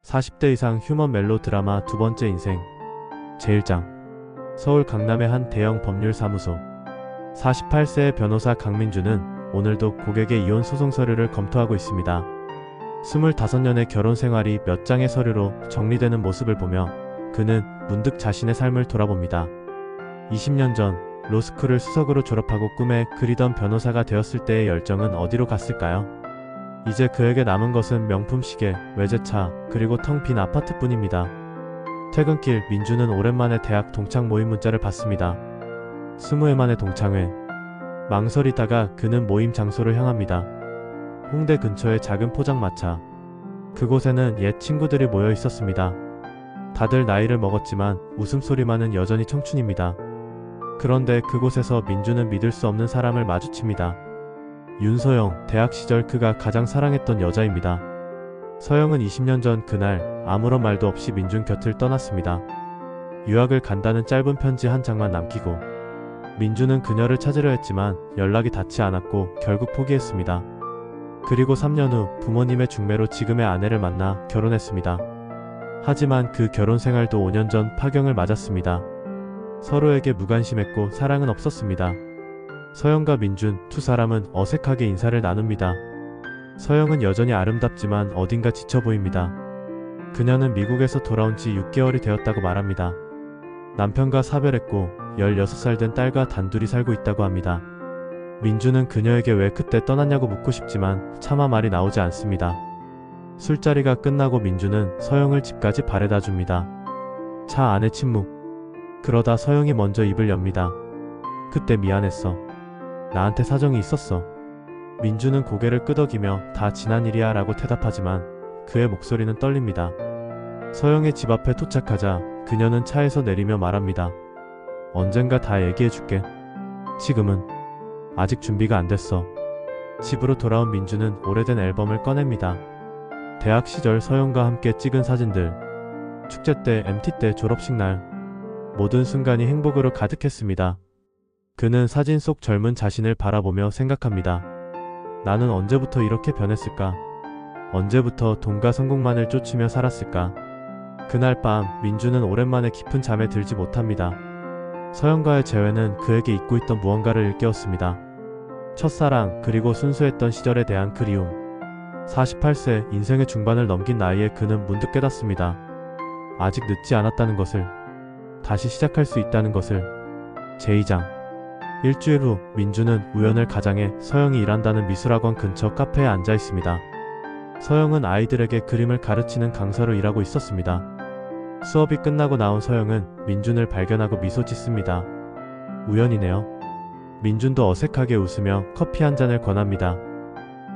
40대 이상 휴먼 멜로 드라마 두 번째 인생 제1장. 서울 강남의 한 대형 법률사무소. 48세의 변호사 강민주는 오늘도 고객의 이혼 소송 서류를 검토하고 있습니다. 25년의 결혼 생활이 몇 장의 서류로 정리되는 모습을 보며 그는 문득 자신의 삶을 돌아봅니다. 20년 전 로스쿨을 수석으로 졸업하고 꿈에 그리던 변호사가 되었을 때의 열정은 어디로 갔을까요? 이제 그에게 남은 것은 명품 시계, 외제차, 그리고 텅 빈 아파트뿐입니다. 퇴근길 민주는 오랜만에 대학 동창 모임 문자를 받습니다. 20회 만의 동창회. 망설이다가 그는 모임 장소를 향합니다. 홍대 근처의 작은 포장마차. 그곳에는 옛 친구들이 모여 있었습니다. 다들 나이를 먹었지만 웃음소리만은 여전히 청춘입니다. 그런데 그곳에서 민주는 믿을 수 없는 사람을 마주칩니다. 윤서영, 대학 시절 그가 가장 사랑했던 여자입니다. 서영은 20년 전 그날 아무런 말도 없이 민준 곁을 떠났습니다. 유학을 간다는 짧은 편지 한 장만 남기고. 민주는 그녀를 찾으려 했지만 연락이 닿지 않았고 결국 포기했습니다. 그리고 3년 후 부모님의 중매로 지금의 아내를 만나 결혼했습니다. 하지만 그 결혼 생활도 5년 전 파경을 맞았습니다. 서로에게 무관심했고 사랑은 없었습니다. 서영과 민준 두 사람은 어색하게 인사를 나눕니다. 서영은 여전히 아름답지만 어딘가 지쳐 보입니다. 그녀는 미국에서 돌아온 지 6개월이 되었다고 말합니다. 남편과 사별했고 16살 된 딸과 단둘이 살고 있다고 합니다. 민주는 그녀에게 왜 그때 떠났냐고 묻고 싶지만 차마 말이 나오지 않습니다. 술자리가 끝나고 민주는 서영을 집까지 바래다 줍니다. 차 안에 침묵. 그러다 서영이 먼저 입을 엽니다. 그때 미안했어. 나한테 사정이 있었어. 민주는 고개를 끄덕이며 다 지난 일이야 라고 대답하지만 그의 목소리는 떨립니다. 서영의 집 앞에 도착하자 그녀는 차에서 내리며 말합니다. 언젠가 다 얘기해줄게. 지금은 아직 준비가 안 됐어. 집으로 돌아온 민주는 오래된 앨범을 꺼냅니다. 대학 시절 서영과 함께 찍은 사진들. 축제 때, MT 때, 졸업식 날. 모든 순간이 행복으로 가득했습니다. 그는 사진 속 젊은 자신을 바라보며 생각합니다. 나는 언제부터 이렇게 변했을까? 언제부터 돈과 성공만을 쫓으며 살았을까? 그날 밤 민주는 오랜만에 깊은 잠에 들지 못합니다. 서영과의 재회는 그에게 잊고 있던 무언가를 일깨웠습니다. 첫사랑, 그리고 순수했던 시절에 대한 그리움. 48세 인생의 중반을 넘긴 나이에 그는 문득 깨닫습니다. 아직 늦지 않았다는 것을, 다시 시작할 수 있다는 것을. 제2장. 일주일 후 민주는 우연을 가장해 서영이 일한다는 미술학원 근처 카페에 앉아 있습니다. 서영은 아이들에게 그림을 가르치는 강사로 일하고 있었습니다. 수업이 끝나고 나온 서영은 민준을 발견하고 미소 짓습니다. 우연이네요. 민준도 어색하게 웃으며 커피 한 잔을 권합니다.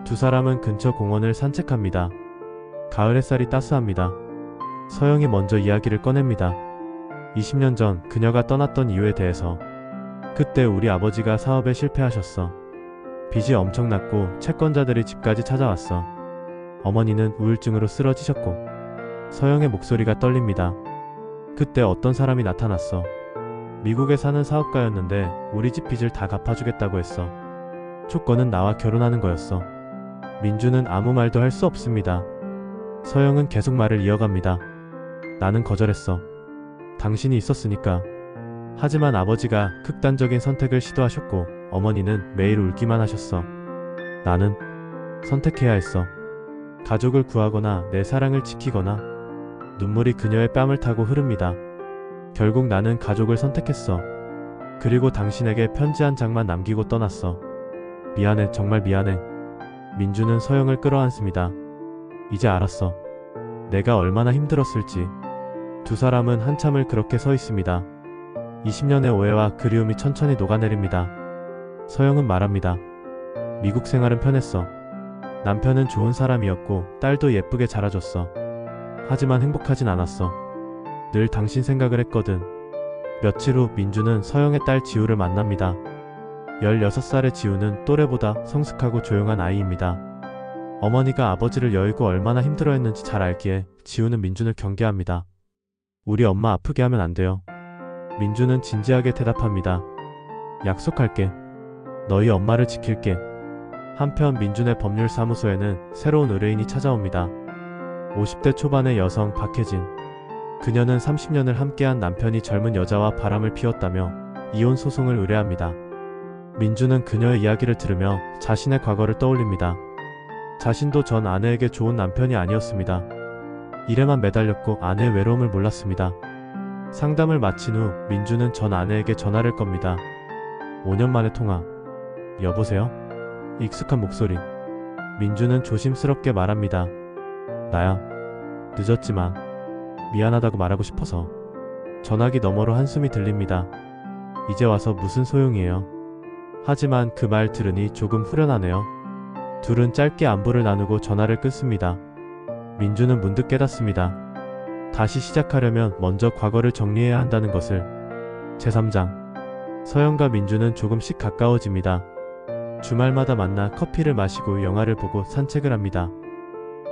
두 사람은 근처 공원을 산책합니다. 가을 햇살이 따스합니다. 서영이 먼저 이야기를 꺼냅니다. 20년 전 그녀가 떠났던 이유에 대해서. 그때 우리 아버지가 사업에 실패하셨어. 빚이 엄청났고 채권자들이 집까지 찾아왔어. 어머니는 우울증으로 쓰러지셨고. 서영의 목소리가 떨립니다. 그때 어떤 사람이 나타났어. 미국에 사는 사업가였는데 우리 집 빚을 다 갚아주겠다고 했어. 조건은 나와 결혼하는 거였어. 민주는 아무 말도 할 수 없습니다. 서영은 계속 말을 이어갑니다. 나는 거절했어. 당신이 있었으니까. 하지만 아버지가 극단적인 선택을 시도하셨고 어머니는 매일 울기만 하셨어. 나는 선택해야 했어. 가족을 구하거나 내 사랑을 지키거나. 눈물이 그녀의 뺨을 타고 흐릅니다. 결국 나는 가족을 선택했어. 그리고 당신에게 편지 한 장만 남기고 떠났어. 미안해, 정말 미안해. 민주는 서영을 끌어안습니다. 이제 알았어. 내가 얼마나 힘들었을지. 두 사람은 한참을 그렇게 서 있습니다. 20년의 오해와 그리움이 천천히 녹아내립니다. 서영은 말합니다. 미국 생활은 편했어. 남편은 좋은 사람이었고 딸도 예쁘게 자라줬어. 하지만 행복하진 않았어. 늘 당신 생각을 했거든. 며칠 후 민주는 서영의 딸 지우를 만납니다. 16살의 지우는 또래보다 성숙하고 조용한 아이입니다. 어머니가 아버지를 여의고 얼마나 힘들어했는지 잘 알기에 지우는 민준을 경계합니다. 우리 엄마 아프게 하면 안 돼요. 민주는 진지하게 대답합니다. 약속할게. 너희 엄마를 지킬게. 한편 민준의 법률사무소에는 새로운 의뢰인이 찾아옵니다. 50대 초반의 여성 박혜진. 그녀는 30년을 함께한 남편이 젊은 여자와 바람을 피웠다며 이혼 소송을 의뢰합니다. 민주는 그녀의 이야기를 들으며 자신의 과거를 떠올립니다. 자신도 전 아내에게 좋은 남편이 아니었습니다. 일에만 매달렸고 아내의 외로움을 몰랐습니다. 상담을 마친 후 민주는 전 아내에게 전화를 겁니다. 5년 만에 통화. 여보세요? 익숙한 목소리. 민주는 조심스럽게 말합니다. 나야. 늦었지만 미안하다고 말하고 싶어서. 전화기 너머로 한숨이 들립니다. 이제 와서 무슨 소용이에요. 하지만 그 말 들으니 조금 후련하네요. 둘은 짧게 안부를 나누고 전화를 끊습니다. 민주는 문득 깨닫습니다. 다시 시작하려면 먼저 과거를 정리해야 한다는 것을. 제3장. 서영과 민주는 조금씩 가까워집니다. 주말마다 만나 커피를 마시고 영화를 보고 산책을 합니다.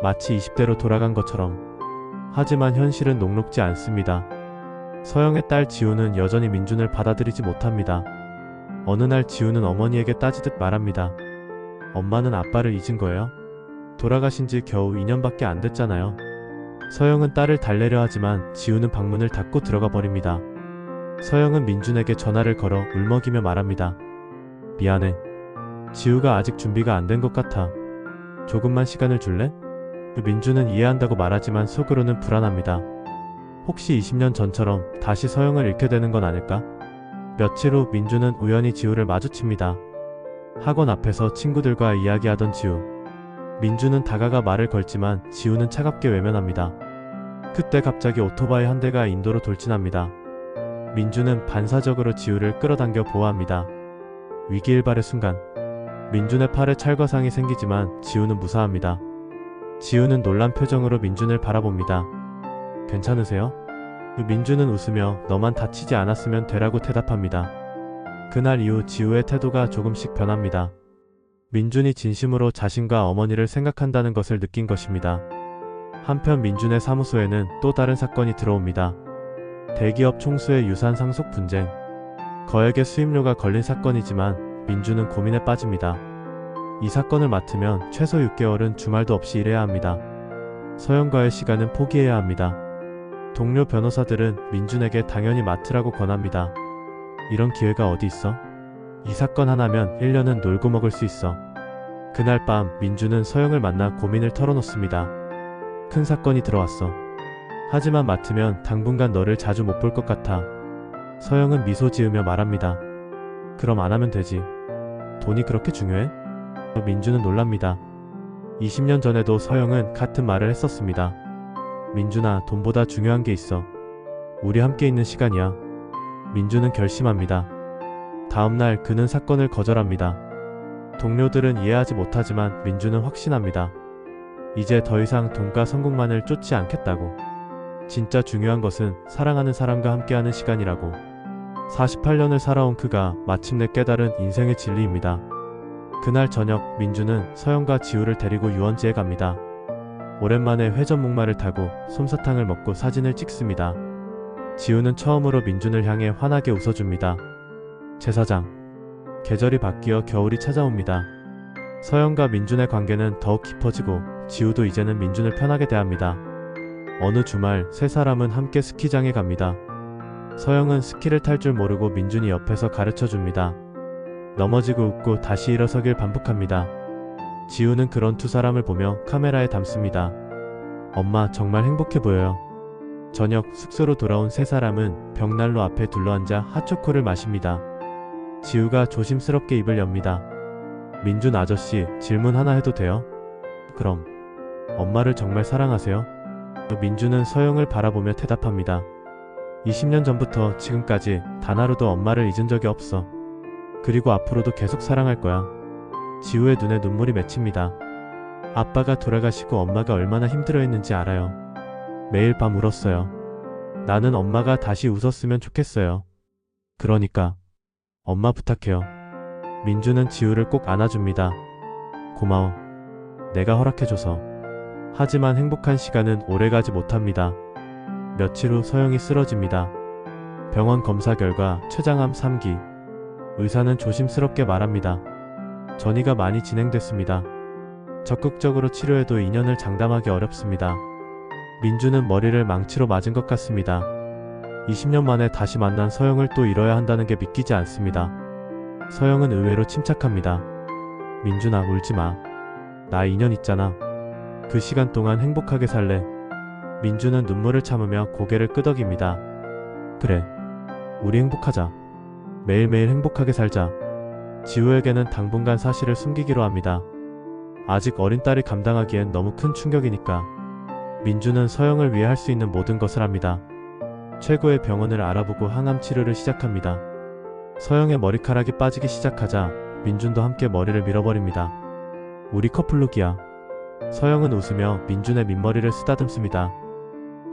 마치 20대로 돌아간 것처럼. 하지만 현실은 녹록지 않습니다. 서영의 딸 지우는 여전히 민준을 받아들이지 못합니다. 어느 날 지우는 어머니에게 따지듯 말합니다. 엄마는 아빠를 잊은 거예요? 돌아가신 지 겨우 2년밖에 안 됐잖아요. 서영은 딸을 달래려 하지만 지우는 방문을 닫고 들어가 버립니다. 서영은 민준에게 전화를 걸어 울먹이며 말합니다. 미안해. 지우가 아직 준비가 안 된 것 같아. 조금만 시간을 줄래? 민주는 이해한다고 말하지만 속으로는 불안합니다. 혹시 20년 전처럼 다시 서영을 잃게 되는 건 아닐까? 며칠 후 민주는 우연히 지우를 마주칩니다. 학원 앞에서 친구들과 이야기하던 지우. 민주는 다가가 말을 걸지만 지우는 차갑게 외면합니다. 그때 갑자기 오토바이 한 대가 인도로 돌진합니다. 민주는 반사적으로 지우를 끌어당겨 보호합니다. 위기일발의 순간. 민준의 팔에 찰과상이 생기지만 지우는 무사합니다. 지우는 놀란 표정으로 민준을 바라봅니다. 괜찮으세요? 민준은 웃으며 너만 다치지 않았으면 되라고 대답합니다. 그날 이후 지우의 태도가 조금씩 변합니다. 민준이 진심으로 자신과 어머니를 생각한다는 것을 느낀 것입니다. 한편 민준의 사무소에는 또 다른 사건이 들어옵니다. 대기업 총수의 유산 상속 분쟁. 거액의 수임료가 걸린 사건이지만 민준은 고민에 빠집니다. 이 사건을 맡으면 최소 6개월은 주말도 없이 일해야 합니다. 서영과의 시간은 포기해야 합니다. 동료 변호사들은 민준에게 당연히 맡으라고 권합니다. 이런 기회가 어디 있어? 이 사건 하나면 1년은 놀고 먹을 수 있어. 그날 밤 민준은 서영을 만나 고민을 털어놓습니다. 큰 사건이 들어왔어. 하지만 맡으면 당분간 너를 자주 못 볼 것 같아. 서영은 미소 지으며 말합니다. 그럼 안 하면 되지. 돈이 그렇게 중요해? 민준은 놀랍니다. 20년 전에도 서영은 같은 말을 했었습니다. 민준아, 돈보다 중요한 게 있어. 우리 함께 있는 시간이야. 민준은 결심합니다. 다음날 그는 사건을 거절합니다. 동료들은 이해하지 못하지만 민준은 확신합니다. 이제 더 이상 돈과 성공만을 쫓지 않겠다고. 진짜 중요한 것은 사랑하는 사람과 함께하는 시간이라고. 48년을 살아온 그가 마침내 깨달은 인생의 진리입니다. 그날 저녁 민준은 서영과 지우를 데리고 유원지에 갑니다. 오랜만에 회전 목마를 타고 솜사탕을 먹고 사진을 찍습니다. 지우는 처음으로 민준을 향해 환하게 웃어줍니다. 제4장. 계절이 바뀌어 겨울이 찾아옵니다. 서영과 민준의 관계는 더욱 깊어지고 지우도 이제는 민준을 편하게 대합니다. 어느 주말 세 사람은 함께 스키장에 갑니다. 서영은 스키를 탈 줄 모르고 민준이 옆에서 가르쳐줍니다. 넘어지고 웃고 다시 일어서길 반복합니다. 지우는 그런 두 사람을 보며 카메라에 담습니다. 엄마, 정말 행복해 보여요. 저녁 숙소로 돌아온 세 사람은 벽난로 앞에 둘러앉아 핫초코를 마십니다. 지우가 조심스럽게 입을 엽니다. 민준 아저씨, 질문 하나 해도 돼요? 그럼. 엄마를 정말 사랑하세요? 민준은 서영을 바라보며 대답합니다. 20년 전부터 지금까지 단 하루도 엄마를 잊은 적이 없어. 그리고 앞으로도 계속 사랑할 거야. 지우의 눈에 눈물이 맺힙니다. 아빠가 돌아가시고 엄마가 얼마나 힘들어했는지 알아요. 매일 밤 울었어요. 나는 엄마가 다시 웃었으면 좋겠어요. 그러니까 엄마 부탁해요. 민준은 지우를 꼭 안아줍니다. 고마워. 내가 허락해줘서. 하지만 행복한 시간은 오래가지 못합니다. 며칠 후 서영이 쓰러집니다. 병원 검사 결과 췌장암 3기. 의사는 조심스럽게 말합니다. 전이가 많이 진행됐습니다. 적극적으로 치료해도 2년을 장담하기 어렵습니다. 민주는 머리를 망치로 맞은 것 같습니다. 20년 만에 다시 만난 서영을 또 잃어야 한다는 게 믿기지 않습니다. 서영은 의외로 침착합니다. 민준아, 울지 마. 나 인연 있잖아. 그 시간 동안 행복하게 살래. 민주는 눈물을 참으며 고개를 끄덕입니다. 그래. 우리 행복하자. 매일매일 행복하게 살자. 지우에게는 당분간 사실을 숨기기로 합니다. 아직 어린 딸이 감당하기엔 너무 큰 충격이니까. 민주는 서영을 위해 할 수 있는 모든 것을 합니다. 최고의 병원을 알아보고 항암 치료를 시작합니다. 서영의 머리카락이 빠지기 시작하자 민준도 함께 머리를 밀어버립니다. 우리 커플룩이야. 서영은 웃으며 민준의 밑머리를 쓰다듬습니다.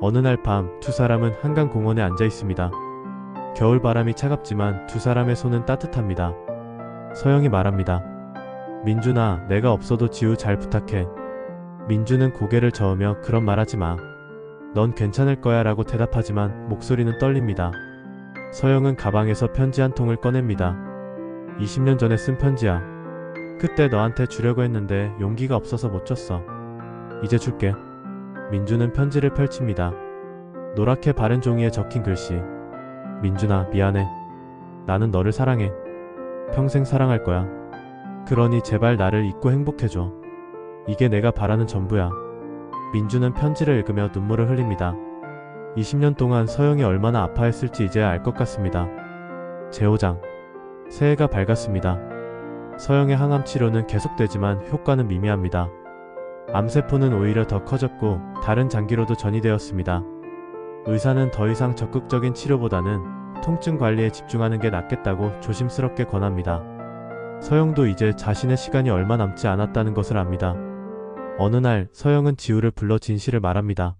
어느 날 밤 두 사람은 한강공원에 앉아 있습니다. 겨울바람이 차갑지만 두 사람의 손은 따뜻합니다. 서영이 말합니다. 민준아, 내가 없어도 지우 잘 부탁해. 민준은 고개를 저으며 그런 말하지 마. 넌 괜찮을 거야 라고 대답하지만 목소리는 떨립니다. 서영은 가방에서 편지 한 통을 꺼냅니다. 20년 전에 쓴 편지야. 그때 너한테 주려고 했는데 용기가 없어서 못 줬어. 이제 줄게. 민준은 편지를 펼칩니다. 노랗게 바른 종이에 적힌 글씨. 민준아, 미안해. 나는 너를 사랑해. 평생 사랑할 거야. 그러니 제발 나를 잊고 행복해줘. 이게 내가 바라는 전부야. 민준은 편지를 읽으며 눈물을 흘립니다. 20년 동안 서영이 얼마나 아파했을지 이제야 알 것 같습니다. 제5장. 새해가 밝았습니다. 서영의 항암 치료는 계속되지만 효과는 미미합니다. 암세포는 오히려 더 커졌고 다른 장기로도 전이되었습니다. 의사는 더 이상 적극적인 치료보다는 통증 관리에 집중하는 게 낫겠다고 조심스럽게 권합니다. 서영도 이제 자신의 시간이 얼마 남지 않았다는 것을 압니다. 어느 날 서영은 지우를 불러 진실을 말합니다.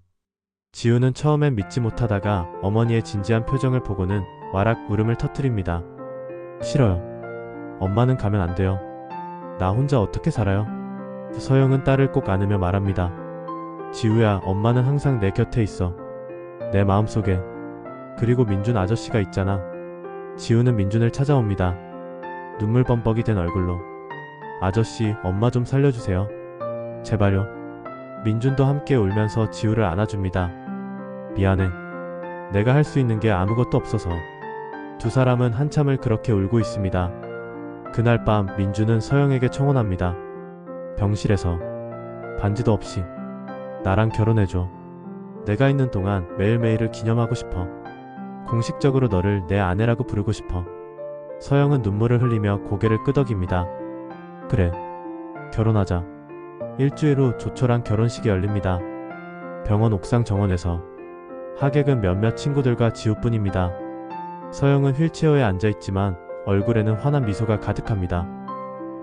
지우는 처음엔 믿지 못하다가 어머니의 진지한 표정을 보고는 와락 울음을 터뜨립니다. 싫어요. 엄마는 가면 안 돼요. 나 혼자 어떻게 살아요? 서영은 딸을 꼭 안으며 말합니다. 지우야, 엄마는 항상 내 곁에 있어. 내 마음속에. 그리고 민준 아저씨가 있잖아. 지우는 민준을 찾아옵니다. 눈물 범벅이 된 얼굴로. 아저씨, 엄마 좀 살려주세요. 제발요. 민준도 함께 울면서 지우를 안아줍니다. 미안해. 내가 할 수 있는 게 아무것도 없어서. 두 사람은 한참을 그렇게 울고 있습니다. 그날 밤 민준은 서영에게 청혼합니다. 병실에서. 반지도 없이. 나랑 결혼해줘. 내가 있는 동안 매일매일을 기념하고 싶어. 공식적으로 너를 내 아내라고 부르고 싶어. 서영은 눈물을 흘리며 고개를 끄덕입니다. 그래. 결혼하자. 일주일 후 조촐한 결혼식이 열립니다. 병원 옥상 정원에서. 하객은 몇몇 친구들과 지우뿐입니다. 서영은 휠체어에 앉아있지만 얼굴에는 환한 미소가 가득합니다.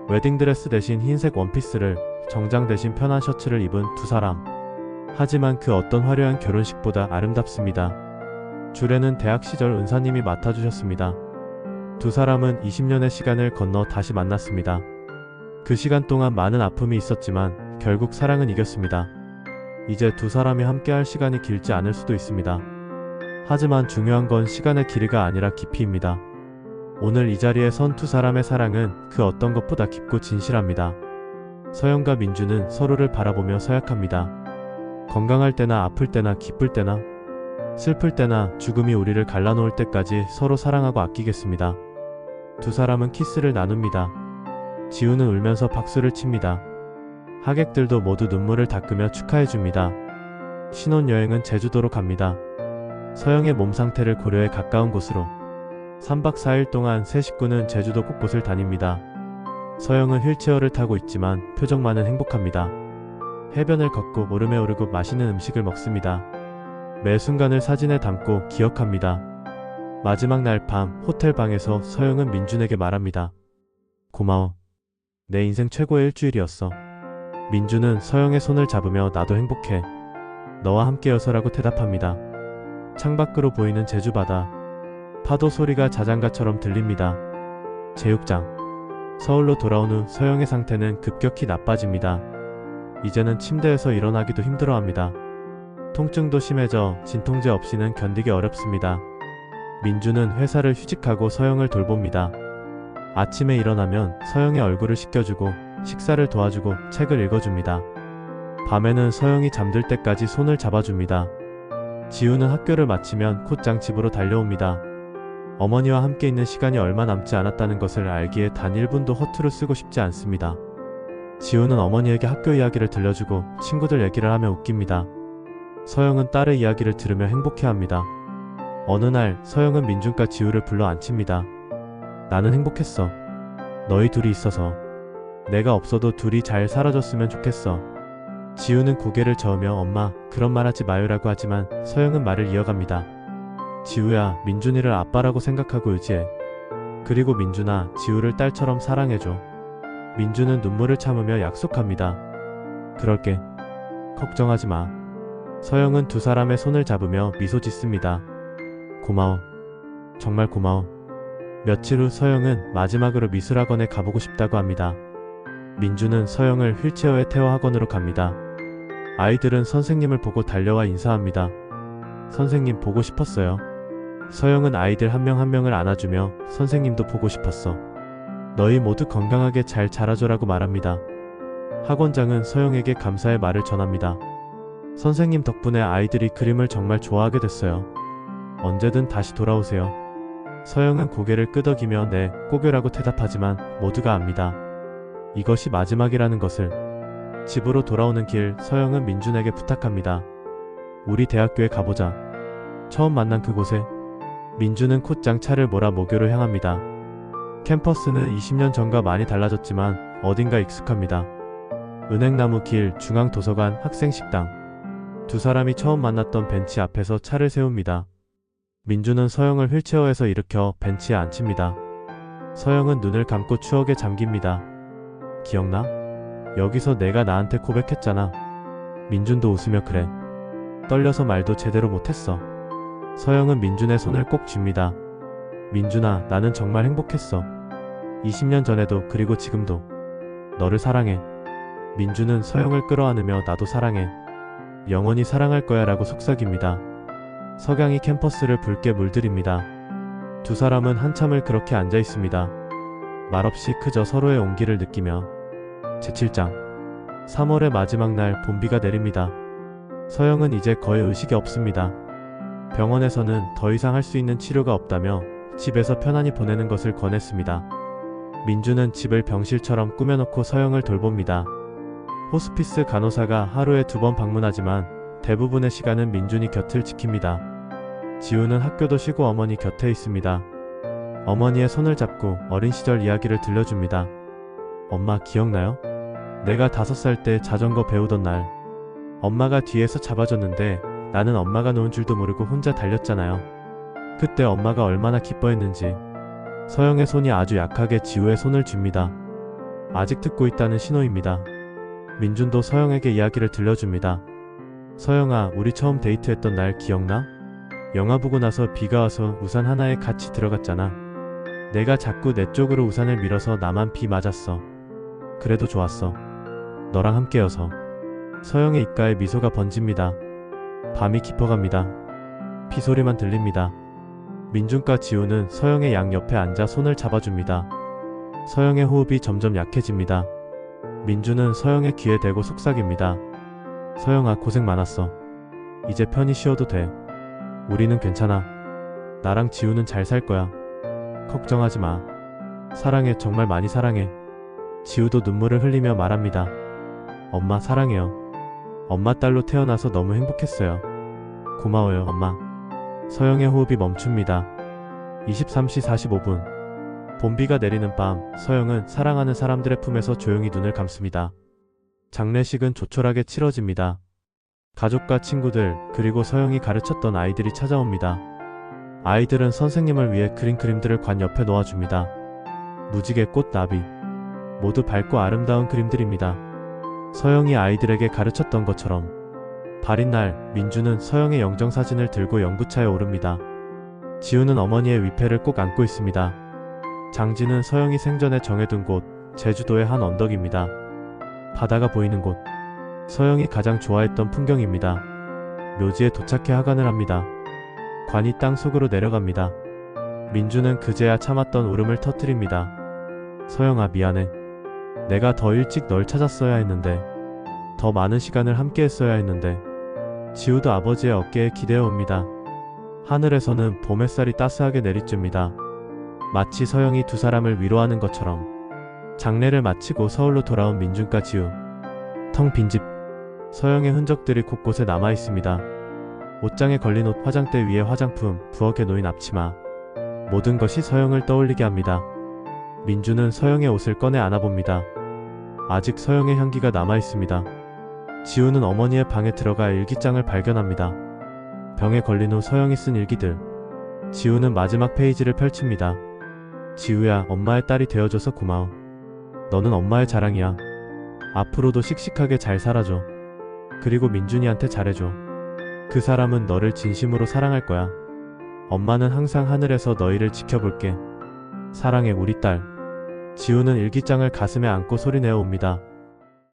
웨딩드레스 대신 흰색 원피스를, 정장 대신 편한 셔츠를 입은 두 사람. 하지만 그 어떤 화려한 결혼식보다 아름답습니다. 주례는 대학 시절 은사님이 맡아주셨습니다. 두 사람은 20년의 시간을 건너 다시 만났습니다. 그 시간 동안 많은 아픔이 있었지만 결국 사랑은 이겼습니다. 이제 두 사람이 함께할 시간이 길지 않을 수도 있습니다. 하지만 중요한 건 시간의 길이가 아니라 깊이입니다. 오늘 이 자리에 선 두 사람의 사랑은 그 어떤 것보다 깊고 진실합니다. 서영과 민주는 서로를 바라보며 서약합니다. 건강할 때나 아플 때나 기쁠 때나 슬플 때나 죽음이 우리를 갈라놓을 때까지 서로 사랑하고 아끼겠습니다. 두 사람은 키스를 나눕니다. 지우는 울면서 박수를 칩니다. 하객들도 모두 눈물을 닦으며 축하해줍니다. 신혼여행은 제주도로 갑니다. 서영의 몸 상태를 고려해 가까운 곳으로. 3박 4일 동안 세 식구는 제주도 곳곳을 다닙니다. 서영은 휠체어를 타고 있지만 표정만은 행복합니다. 해변을 걷고 오름에 오르고 맛있는 음식을 먹습니다. 매 순간을 사진에 담고 기억합니다. 마지막 날 밤 호텔 방에서 서영은 민준에게 말합니다. 고마워. 내 인생 최고의 일주일이었어. 민준은 서영의 손을 잡으며 나도 행복해. 너와 함께여서라고 대답합니다. 창밖으로 보이는 제주바다. 파도 소리가 자장가처럼 들립니다. 제6장. 서울로 돌아온 후 서영의 상태는 급격히 나빠집니다. 이제는 침대에서 일어나기도 힘들어합니다. 통증도 심해져 진통제 없이는 견디기 어렵습니다. 민주는 회사를 휴직하고 서영을 돌봅니다. 아침에 일어나면 서영의 얼굴을 씻겨주고 식사를 도와주고 책을 읽어줍니다. 밤에는 서영이 잠들 때까지 손을 잡아줍니다. 지우는 학교를 마치면 곧장 집으로 달려옵니다. 어머니와 함께 있는 시간이 얼마 남지 않았다는 것을 알기에 단 1분도 허투루 쓰고 싶지 않습니다. 지우는 어머니에게 학교 이야기를 들려주고 친구들 얘기를 하며 웃깁니다. 서영은 딸의 이야기를 들으며 행복해합니다. 어느 날 서영은 민준과 지우를 불러 앉힙니다. 나는 행복했어. 너희 둘이 있어서. 내가 없어도 둘이 잘 살아줬으면 좋겠어. 지우는 고개를 저으며 엄마, 그런 말 하지 마요라고 하지만 서영은 말을 이어갑니다. 지우야, 민준이를 아빠라고 생각하고 의지해. 그리고 민준아, 지우를 딸처럼 사랑해줘. 민준은 눈물을 참으며 약속합니다. 그럴게. 걱정하지 마. 서영은 두 사람의 손을 잡으며 미소 짓습니다. 고마워. 정말 고마워. 며칠 후 서영은 마지막으로 미술학원에 가보고 싶다고 합니다. 민준은 서영을 휠체어에 태워 학원으로 갑니다. 아이들은 선생님을 보고 달려와 인사합니다. 선생님 보고 싶었어요. 서영은 아이들 한 명 한 명을 안아주며 선생님도 보고 싶었어. 너희 모두 건강하게 잘 자라줘라고 말합니다. 학원장은 서영에게 감사의 말을 전합니다. 선생님 덕분에 아이들이 그림을 정말 좋아하게 됐어요. 언제든 다시 돌아오세요. 서영은 고개를 끄덕이며 네, 꼭이라고 대답하지만 모두가 압니다. 이것이 마지막이라는 것을. 집으로 돌아오는 길, 서영은 민준에게 부탁합니다. 우리 대학교에 가보자. 처음 만난 그곳에. 민준은 곧장 차를 몰아 모교로 향합니다. 캠퍼스는 20년 전과 많이 달라졌지만 어딘가 익숙합니다. 은행나무 길, 중앙도서관, 학생식당. 두 사람이 처음 만났던 벤치 앞에서 차를 세웁니다. 민준은 서영을 휠체어에서 일으켜 벤치에 앉힙니다. 서영은 눈을 감고 추억에 잠깁니다. 기억나? 여기서 내가 나한테 고백했잖아. 민준도 웃으며 그래. 떨려서 말도 제대로 못했어. 서영은 민준의 손을 꼭 쥡니다. 민준아, 나는 정말 행복했어. 20년 전에도 그리고 지금도. 너를 사랑해. 민준은 서영을 끌어안으며 나도 사랑해. 영원히 사랑할 거야 라고 속삭입니다. 석양이 캠퍼스를 붉게 물들입니다. 두 사람은 한참을 그렇게 앉아 있습니다. 말없이 그저 서로의 온기를 느끼며. 제7장 3월의 마지막 날, 봄비가 내립니다. 서영은 이제 거의 의식이 없습니다. 병원에서는 더 이상 할 수 있는 치료가 없다며 집에서 편안히 보내는 것을 권했습니다. 민준은 집을 병실처럼 꾸며놓고 서영을 돌봅니다. 호스피스 간호사가 하루에 2번 방문하지만 대부분의 시간은 민준이 곁을 지킵니다. 지우는 학교도 쉬고 어머니 곁에 있습니다. 어머니의 손을 잡고 어린 시절 이야기를 들려줍니다. 엄마 기억나요? 내가 5살 때 자전거 배우던 날. 엄마가 뒤에서 잡아줬는데 나는 엄마가 놓은 줄도 모르고 혼자 달렸잖아요. 그때 엄마가 얼마나 기뻐했는지. 서영의 손이 아주 약하게 지우의 손을 쥡니다. 아직 듣고 있다는 신호입니다. 민준도 서영에게 이야기를 들려줍니다. 서영아, 우리 처음 데이트했던 날 기억나? 영화 보고 나서 비가 와서 우산 하나에 같이 들어갔잖아. 내가 자꾸 내 쪽으로 우산을 밀어서 나만 비 맞았어. 그래도 좋았어. 너랑 함께여서. 서영의 입가에 미소가 번집니다. 밤이 깊어갑니다. 비소리만 들립니다. 민준과 지우는 서영의 양옆에 앉아 손을 잡아줍니다. 서영의 호흡이 점점 약해집니다. 민준은 서영의 귀에 대고 속삭입니다. 서영아, 고생 많았어. 이제 편히 쉬어도 돼. 우리는 괜찮아. 나랑 지우는 잘 살 거야. 걱정하지 마. 사랑해, 정말 많이 사랑해. 지우도 눈물을 흘리며 말합니다. 엄마 사랑해요. 엄마 딸로 태어나서 너무 행복했어요. 고마워요, 엄마. 서영의 호흡이 멈춥니다. 23시 45분. 봄비가 내리는 밤, 서영은 사랑하는 사람들의 품에서 조용히 눈을 감습니다. 장례식은 조촐하게 치러집니다. 가족과 친구들, 그리고 서영이 가르쳤던 아이들이 찾아옵니다. 아이들은 선생님을 위해 그린 그림들을 관 옆에 놓아줍니다. 무지개, 꽃, 나비. 모두 밝고 아름다운 그림들입니다. 서영이 아이들에게 가르쳤던 것처럼. 발인 날, 민준은 서영의 영정사진을 들고 연구차에 오릅니다. 지우는 어머니의 위패를 꼭 안고 있습니다. 장지는 서영이 생전에 정해둔 곳, 제주도의 한 언덕입니다. 바다가 보이는 곳. 서영이 가장 좋아했던 풍경입니다. 묘지에 도착해 하관을 합니다. 관이 땅 속으로 내려갑니다. 민준은 그제야 참았던 울음을 터뜨립니다. 서영아, 미안해. 내가 더 일찍 널 찾았어야 했는데. 더 많은 시간을 함께 했어야 했는데. 지우도 아버지의 어깨에 기대어 옵니다. 하늘에서는 봄 햇살이 따스하게 내리쬐입니다. 마치 서영이 두 사람을 위로하는 것처럼. 장례를 마치고 서울로 돌아온 민준과 지우. 텅 빈 집. 서영의 흔적들이 곳곳에 남아 있습니다. 옷장에 걸린 옷, 화장대 위에 화장품, 부엌에 놓인 앞치마. 모든 것이 서영을 떠올리게 합니다. 민준은 서영의 옷을 꺼내 안아봅니다. 아직 서영의 향기가 남아 있습니다. 지우는 어머니의 방에 들어가 일기장을 발견합니다. 병에 걸린 후 서영이 쓴 일기들. 지우는 마지막 페이지를 펼칩니다. 지우야, 엄마의 딸이 되어줘서 고마워. 너는 엄마의 자랑이야. 앞으로도 씩씩하게 잘 살아줘. 그리고 민준이한테 잘해줘. 그 사람은 너를 진심으로 사랑할 거야. 엄마는 항상 하늘에서 너희를 지켜볼게. 사랑해, 우리 딸. 지우는 일기장을 가슴에 안고 소리내어 옵니다.